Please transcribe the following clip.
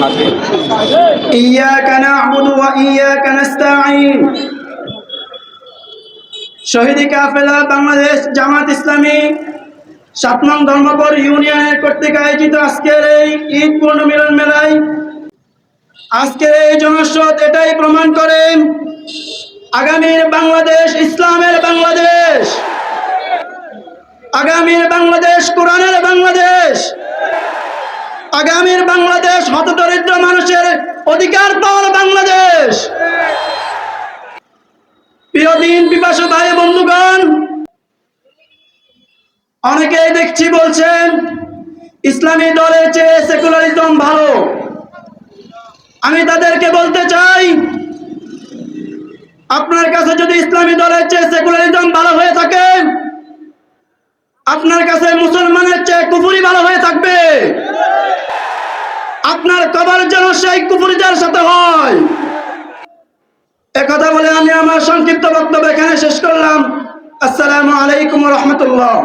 থাকে। ইয়াকা না'বুদু ওয়া ইয়াকা নাস্তাঈন। শহীদ কাফেলা বাংলাদেশ জামাত ইসলামী ৭ নং ধর্মপুর ইউনিয়নের কর্তৃক আয়োজিত আজকের এই ঈদ পূর্ণ মিলন মেলায় আজকের এই জনস্রোত এটাই প্রমাণ করে আগামীর বাংলাদেশ ইসলামের বাংলাদেশ, আগামীর বাংলাদেশ কোরআনের বাংলাদেশ, আগামীর বাংলাদেশ হতদরিদ্র মানুষের অধিকার পাওয়ার বাংলাদেশ। প্রিয় দিন পিপাসু ভাই বন্ধুগণ, অনেকেই দেখছি বলছেন ইসলামী দলের চেয়ে সেকুলারিজম ভালো। আমি তাদেরকে বলতে চাই, আপনার কাছে যদি ইসলামী দলের চেয়ে সেকুলারিজম ভালো হয়ে থাকে, আপনার কাছে মুসলমানের চেয়ে কুফরি ভালো হয়ে থাকবে। আপনার কবর যেন সেই কুফরিদের সাথে হয়। একথা বলে আমি আমার সংক্ষিপ্ত বক্তব্য এখানে শেষ করলাম। আসসালামু আলাইকুম ওয়া রাহমাতুল্লাহ।